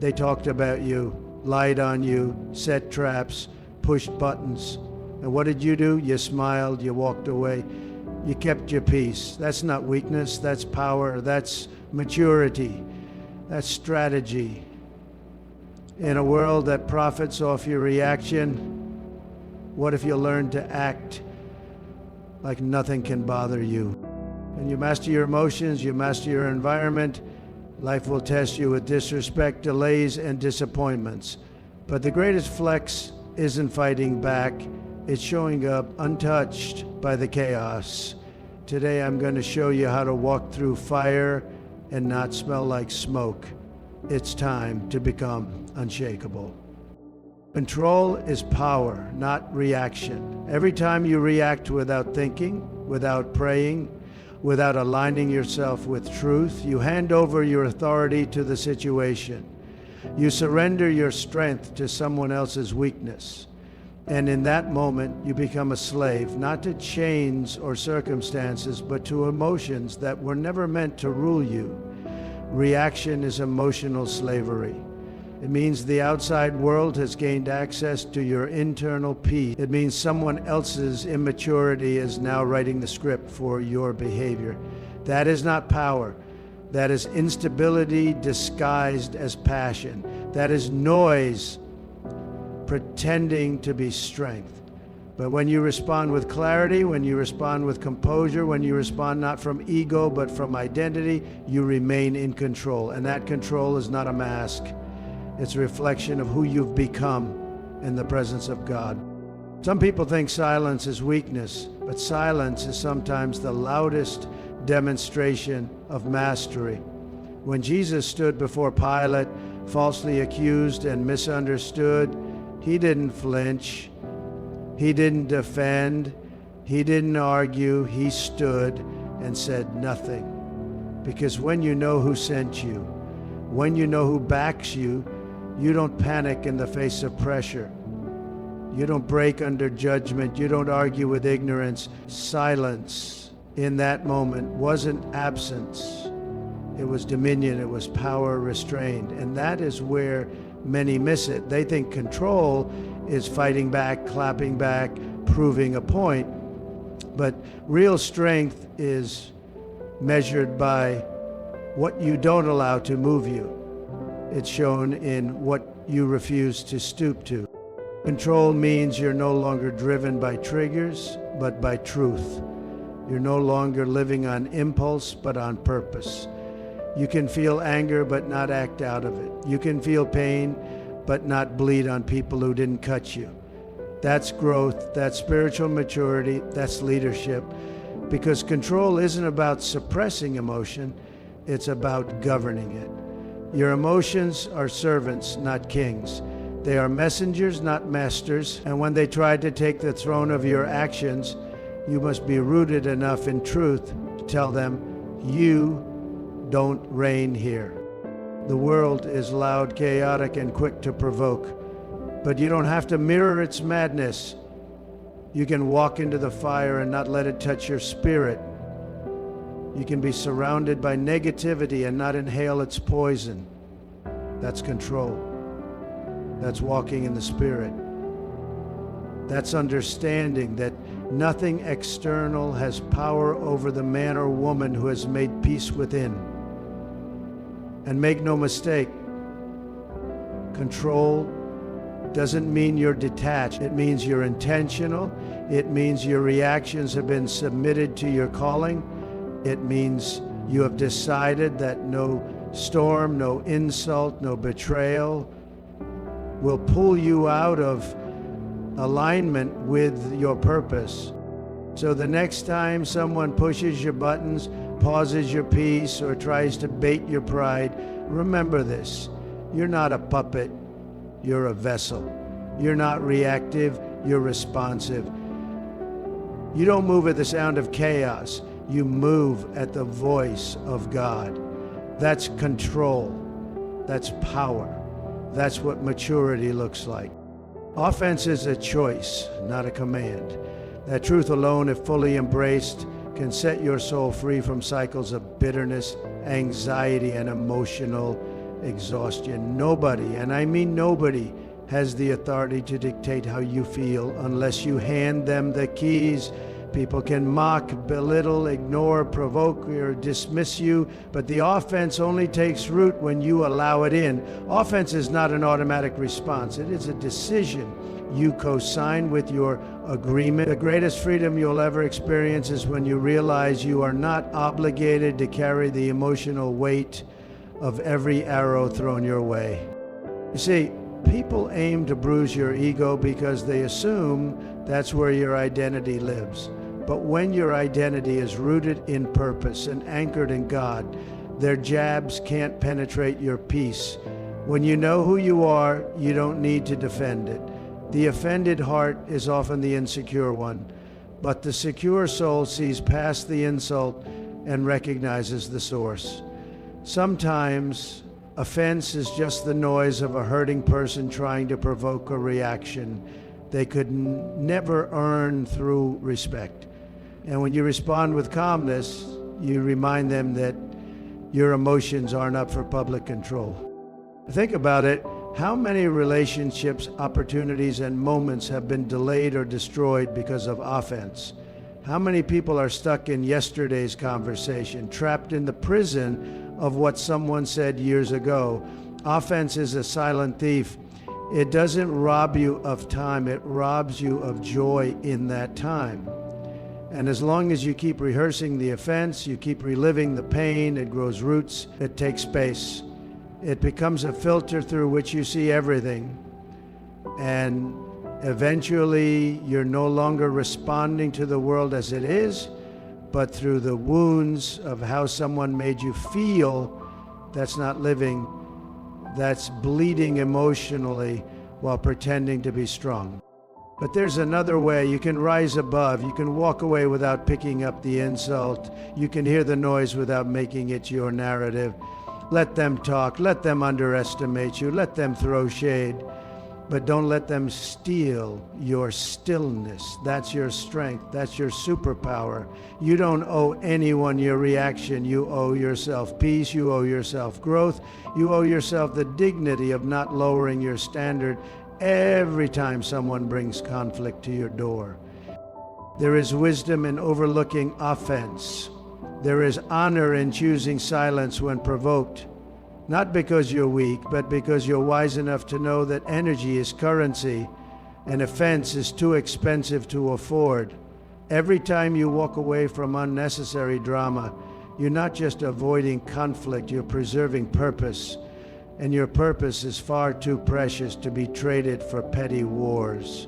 They talked about you, lied on you, set traps, pushed buttons. And what did you do? You smiled, you walked away, you kept your peace. That's not weakness, that's power, that's maturity, that's strategy. In a world that profits off your reaction, what if you learn to act like nothing can bother you? And you master your emotions, you master your environment, life will test you with disrespect, delays, and disappointments. But the greatest flex isn't fighting back, it's showing up untouched by the chaos. Today I'm going to show you how to walk through fire and not smell like smoke. It's time to become unshakable. Control is power, not reaction. Every time you react without thinking, without praying, without aligning yourself with truth, you hand over your authority to the situation. You surrender your strength to someone else's weakness. And in that moment, you become a slave, not to chains or circumstances, but to emotions that were never meant to rule you. Reaction is emotional slavery. It means the outside world has gained access to your internal peace. It means someone else's immaturity is now writing the script for your behavior. That is not power. That is instability disguised as passion. That is noise pretending to be strength. But when you respond with clarity, when you respond with composure, when you respond not from ego but from identity, you remain in control. And that control is not a mask. It's a reflection of who you've become in the presence of God. Some people think silence is weakness, but silence is sometimes the loudest demonstration of mastery. When Jesus stood before Pilate, falsely accused and misunderstood, he didn't flinch, he didn't defend, he didn't argue, he stood and said nothing. Because when you know who sent you, when you know who backs you, you don't panic in the face of pressure. You don't break under judgment. You don't argue with ignorance. Silence in that moment wasn't absence. It was dominion. It was power restrained. And that is where many miss it. They think control is fighting back, clapping back, proving a point. But real strength is measured by what you don't allow to move you. It's shown in what you refuse to stoop to. Control means you're no longer driven by triggers, but by truth. You're no longer living on impulse, but on purpose. You can feel anger, but not act out of it. You can feel pain, but not bleed on people who didn't cut you. That's growth, that's spiritual maturity, that's leadership. Because control isn't about suppressing emotion, it's about governing it. Your emotions are servants, not kings. They are messengers, not masters. And when they try to take the throne of your actions, you must be rooted enough in truth to tell them, you don't reign here. The world is loud, chaotic, and quick to provoke. But you don't have to mirror its madness. You can walk into the fire and not let it touch your spirit. You can be surrounded by negativity and not inhale its poison. That's control. That's walking in the Spirit. That's understanding that nothing external has power over the man or woman who has made peace within. And make no mistake, control doesn't mean you're detached. It means you're intentional. It means your reactions have been submitted to your calling. It means you have decided that no storm, no insult, no betrayal will pull you out of alignment with your purpose. So the next time someone pushes your buttons, pauses your peace, or tries to bait your pride, remember this. You're not a puppet, you're a vessel. You're not reactive, you're responsive. You don't move at the sound of chaos. You move at the voice of God. That's control. That's power. That's what maturity looks like. Offense is a choice, not a command. That truth alone, if fully embraced, can set your soul free from cycles of bitterness, anxiety, and emotional exhaustion. Nobody, and I mean nobody, has the authority to dictate how you feel unless you hand them the keys. People can mock, belittle, ignore, provoke, or dismiss you, but the offense only takes root when you allow it in. Offense is not an automatic response. It is a decision you co-sign with your agreement. The greatest freedom you'll ever experience is when you realize you are not obligated to carry the emotional weight of every arrow thrown your way. You see, people aim to bruise your ego because they assume that's where your identity lives. But when your identity is rooted in purpose and anchored in God, their jabs can't penetrate your peace. When you know who you are, you don't need to defend it. The offended heart is often the insecure one, but the secure soul sees past the insult and recognizes the source. Sometimes offense is just the noise of a hurting person trying to provoke a reaction they could never earn through respect. And when you respond with calmness, you remind them that your emotions aren't up for public control. Think about it. How many relationships, opportunities, and moments have been delayed or destroyed because of offense? How many people are stuck in yesterday's conversation, trapped in the prison of what someone said years ago? Offense is a silent thief. It doesn't rob you of time, it robs you of joy in that time. And as long as you keep rehearsing the offense, you keep reliving the pain, it grows roots, it takes space. It becomes a filter through which you see everything. And eventually, you're no longer responding to the world as it is, but through the wounds of how someone made you feel. That's not living, that's bleeding emotionally while pretending to be strong. But there's another way. You can rise above. You can walk away without picking up the insult. You can hear the noise without making it your narrative. Let them talk. Let them underestimate you. Let them throw shade. But don't let them steal your stillness. That's your strength. That's your superpower. You don't owe anyone your reaction. You owe yourself peace. You owe yourself growth. You owe yourself the dignity of not lowering your standard every time someone brings conflict to your door. There is wisdom in overlooking offense. There is honor in choosing silence when provoked. Not because you're weak, but because you're wise enough to know that energy is currency and offense is too expensive to afford. Every time you walk away from unnecessary drama, you're not just avoiding conflict, you're preserving purpose. And your purpose is far too precious to be traded for petty wars.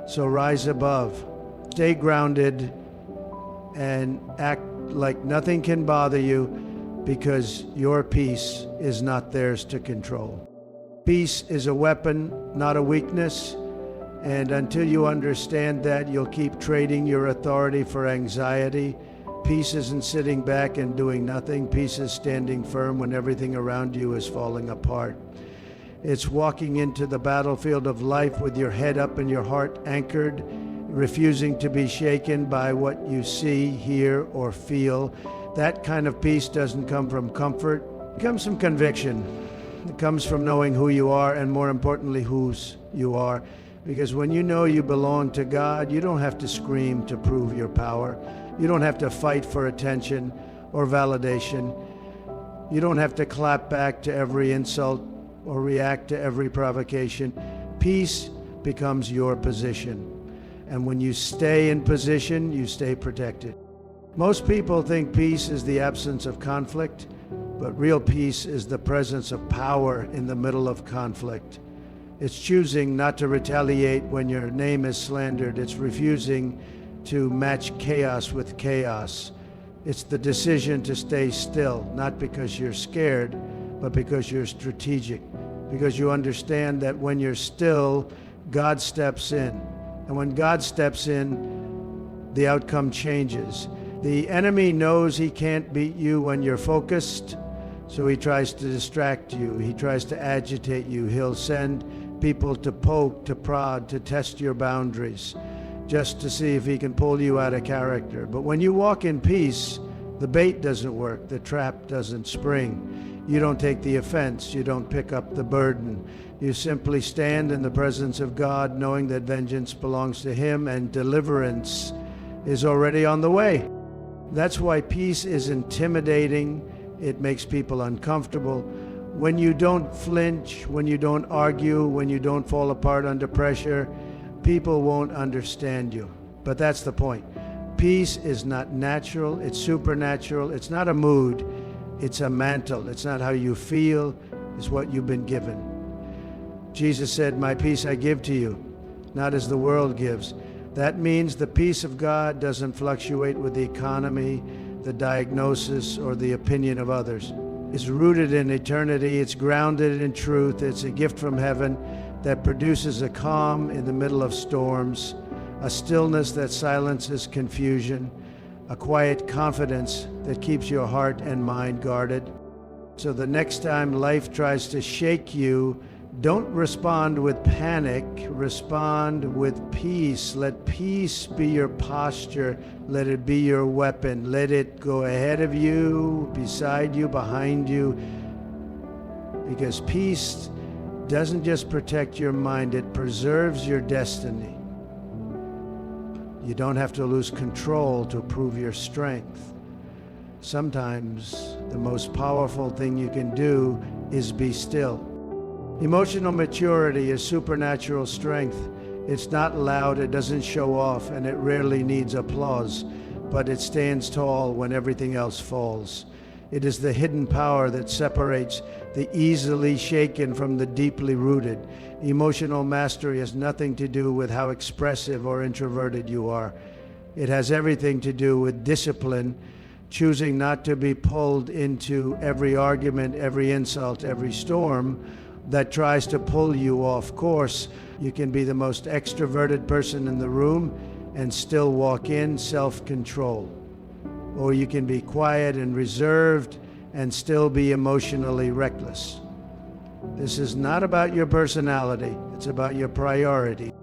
So rise above, stay grounded, and act like nothing can bother you, because your peace is not theirs to control. Peace is a weapon, not a weakness, and until you understand that, you'll keep trading your authority for anxiety. Peace isn't sitting back and doing nothing. Peace is standing firm when everything around you is falling apart. It's walking into the battlefield of life with your head up and your heart anchored, refusing to be shaken by what you see, hear, or feel. That kind of peace doesn't come from comfort. It comes from conviction. It comes from knowing who you are, and more importantly, whose you are. Because when you know you belong to God, you don't have to scream to prove your power. You don't have to fight for attention or validation. You don't have to clap back to every insult or react to every provocation. Peace becomes your position. And when you stay in position, you stay protected. Most people think peace is the absence of conflict, but real peace is the presence of power in the middle of conflict. It's choosing not to retaliate when your name is slandered. It's refusing to match chaos with chaos. It's the decision to stay still, not because you're scared, but because you're strategic, because you understand that when you're still, God steps in. And when God steps in, the outcome changes. The enemy knows he can't beat you when you're focused, so he tries to distract you. He tries to agitate you. He'll send people to poke, to prod, to test your boundaries, just to see if he can pull you out of character. But when you walk in peace, the bait doesn't work, the trap doesn't spring. You don't take the offense. You don't pick up the burden. You simply stand in the presence of God, knowing that vengeance belongs to Him and deliverance is already on the way. That's why peace is intimidating. It makes people uncomfortable. When you don't flinch, when you don't argue, when you don't fall apart under pressure, people won't understand you. But that's the point. Peace is not natural, it's supernatural. It's not a mood, it's a mantle. It's not how you feel, it's what you've been given. Jesus said, "My peace I give to you, not as the world gives." That means the peace of God doesn't fluctuate with the economy, the diagnosis, or the opinion of others. It's rooted in eternity, it's grounded in truth, it's a gift from heaven that produces a calm in the middle of storms, a stillness that silences confusion, a quiet confidence that keeps your heart and mind guarded. So the next time life tries to shake you, don't respond with panic, respond with peace. Let peace be your posture. Let it be your weapon. Let it go ahead of you, beside you, behind you. Because peace doesn't just protect your mind, it preserves your destiny. You don't have to lose control to prove your strength. Sometimes the most powerful thing you can do is be still. Emotional maturity is supernatural strength. It's not loud, it doesn't show off, and it rarely needs applause, but it stands tall when everything else falls. It is the hidden power that separates the easily shaken from the deeply rooted. Emotional mastery has nothing to do with how expressive or introverted you are. It has everything to do with discipline, choosing not to be pulled into every argument, every insult, every storm that tries to pull you off course. You can be the most extroverted person in the room and still walk in self-control. Or you can be quiet and reserved and still be emotionally reckless. This is not about your personality, it's about your priority.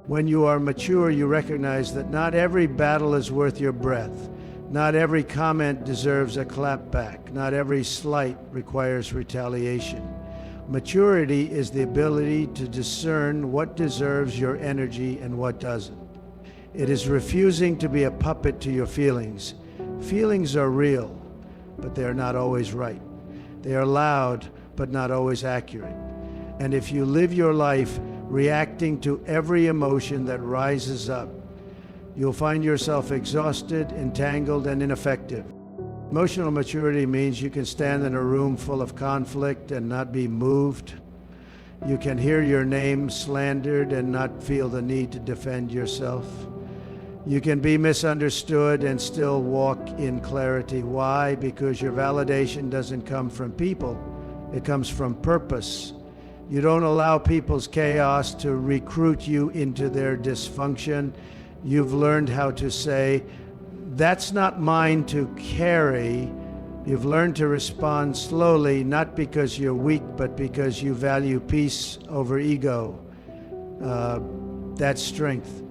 When you are mature, you recognize that not every battle is worth your breath. Not every comment deserves a clap back. Not every slight requires retaliation. Maturity is the ability to discern what deserves your energy and what doesn't. It is refusing to be a puppet to your feelings. Feelings are real, but they are not always right. They are loud, but not always accurate. And if you live your life reacting to every emotion that rises up, you'll find yourself exhausted, entangled, and ineffective. Emotional maturity means you can stand in a room full of conflict and not be moved. You can hear your name slandered and not feel the need to defend yourself. You can be misunderstood and still walk in clarity. Why? Because your validation doesn't come from people. It comes from purpose. You don't allow people's chaos to recruit you into their dysfunction. You've learned how to say, "That's not mine to carry." You've learned to respond slowly, not because you're weak, but because you value peace over ego. That's strength.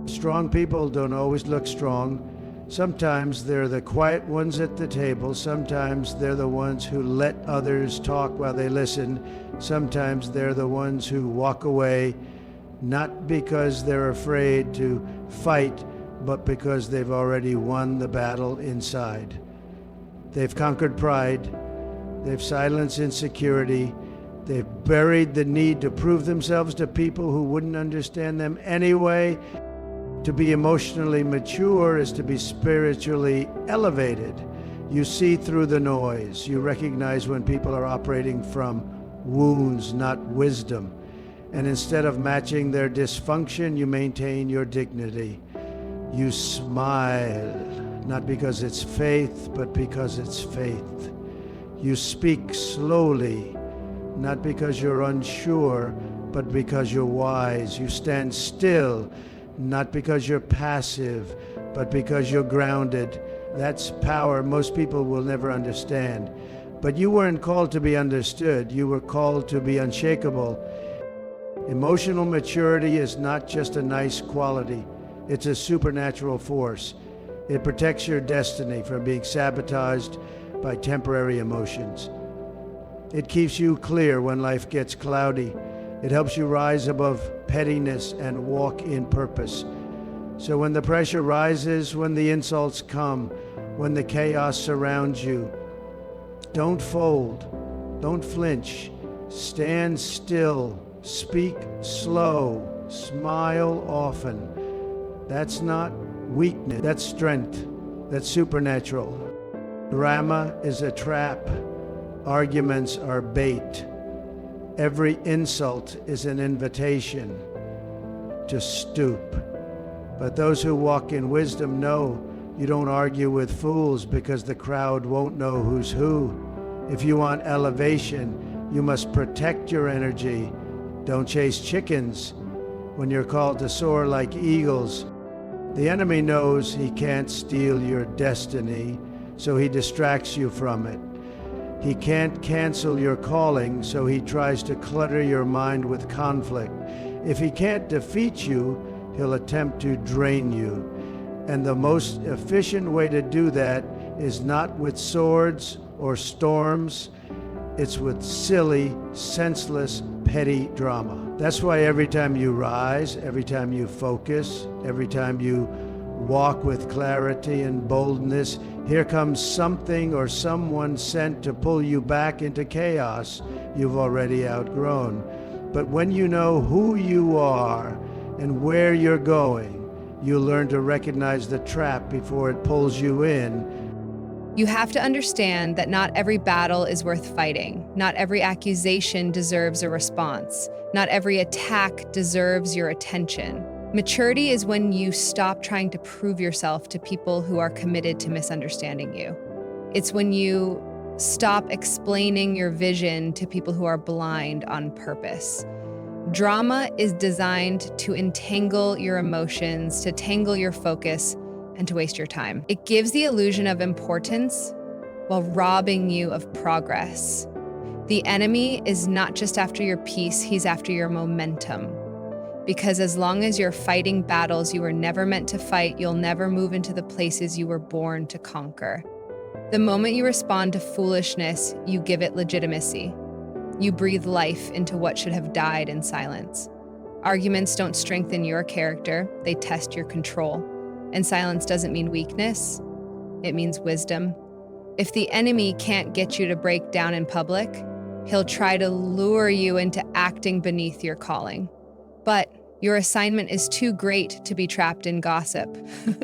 Strong people don't always look strong. Sometimes they're the quiet ones at the table. Sometimes they're the ones who let others talk while they listen. Sometimes they're the ones who walk away, not because they're afraid to fight, but because they've already won the battle inside. They've conquered pride. They've silenced insecurity. They've buried the need to prove themselves to people who wouldn't understand them anyway. To be emotionally mature is to be spiritually elevated. You see through the noise. You recognize when people are operating from wounds, not wisdom. And instead of matching their dysfunction, you maintain your dignity. You smile, not because it's faith, but because it's faith. You speak slowly, not because you're unsure, but because you're wise. You stand still, not because you're passive, but because you're grounded. That's power most people will never understand. But you weren't called to be understood. You were called to be unshakable. Emotional maturity is not just a nice quality. It's a supernatural force. It protects your destiny from being sabotaged by temporary emotions. It keeps you clear when life gets cloudy. It helps you rise above pettiness and walk in purpose. So when the pressure rises, when the insults come, when the chaos surrounds you, don't fold, don't flinch, stand still, speak slow, smile often. That's not weakness, that's strength, that's supernatural. Drama is a trap. Arguments are bait. Every insult is an invitation to stoop. But those who walk in wisdom know you don't argue with fools because the crowd won't know who's who. If you want elevation, you must protect your energy. Don't chase chickens when you're called to soar like eagles. The enemy knows he can't steal your destiny, so he distracts you from it. He can't cancel your calling, so he tries to clutter your mind with conflict. If he can't defeat you, he'll attempt to drain you. And the most efficient way to do that is not with swords or storms. It's with silly, senseless, petty drama. That's why every time you rise, every time you focus, every time you walk with clarity and boldness, here comes something or someone sent to pull you back into chaos you've already outgrown. But when you know who you are and where you're going, you learn to recognize the trap before it pulls you in. You have to understand that not every battle is worth fighting. Not every accusation deserves a response. Not every attack deserves your attention. Maturity is when you stop trying to prove yourself to people who are committed to misunderstanding you. It's when you stop explaining your vision to people who are blind on purpose. Drama is designed to entangle your emotions, to tangle your focus, and to waste your time. It gives the illusion of importance while robbing you of progress. The enemy is not just after your peace, he's after your momentum. Because as long as you're fighting battles you were never meant to fight, you'll never move into the places you were born to conquer. The moment you respond to foolishness, you give it legitimacy. You breathe life into what should have died in silence. Arguments don't strengthen your character, they test your control. And silence doesn't mean weakness, it means wisdom. If the enemy can't get you to break down in public, he'll try to lure you into acting beneath your calling. But your assignment is too great to be trapped in gossip.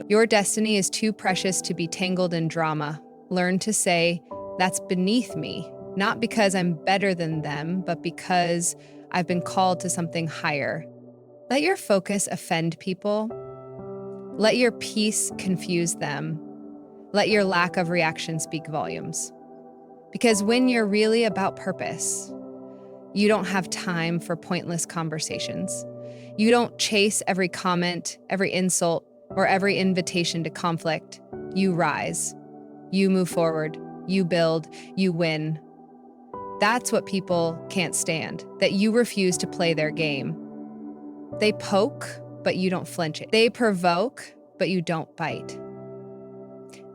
Your destiny is too precious to be tangled in drama. Learn to say, that's beneath me, not because I'm better than them, but because I've been called to something higher. Let your focus offend people. Let your peace confuse them. Let your lack of reaction speak volumes. Because when you're really about purpose, you don't have time for pointless conversations. You don't chase every comment, every insult, or every invitation to conflict. You rise. You move forward. You build. You win. That's what people can't stand, that you refuse to play their game. They poke, but you don't flinch it. They provoke, but you don't bite.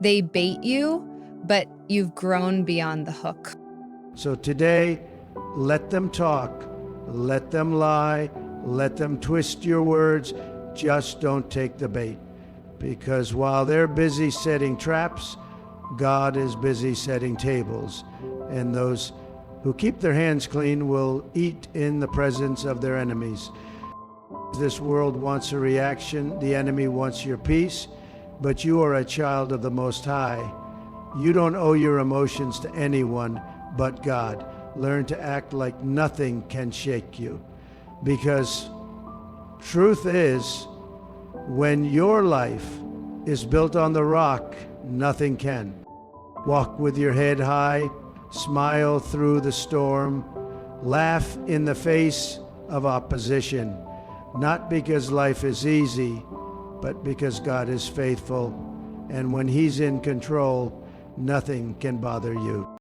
They bait you, but you've grown beyond the hook. So today, let them talk, let them lie, let them twist your words, just don't take the bait. Because while they're busy setting traps, God is busy setting tables. And those who keep their hands clean will eat in the presence of their enemies. This world wants a reaction, the enemy wants your peace, but you are a child of the Most High. You don't owe your emotions to anyone but God. Learn to act like nothing can shake you. Because truth is, when your life is built on the rock, nothing can. Walk with your head high, smile through the storm, laugh in the face of opposition, not because life is easy, but because God is faithful, and when He's in control, nothing can bother you.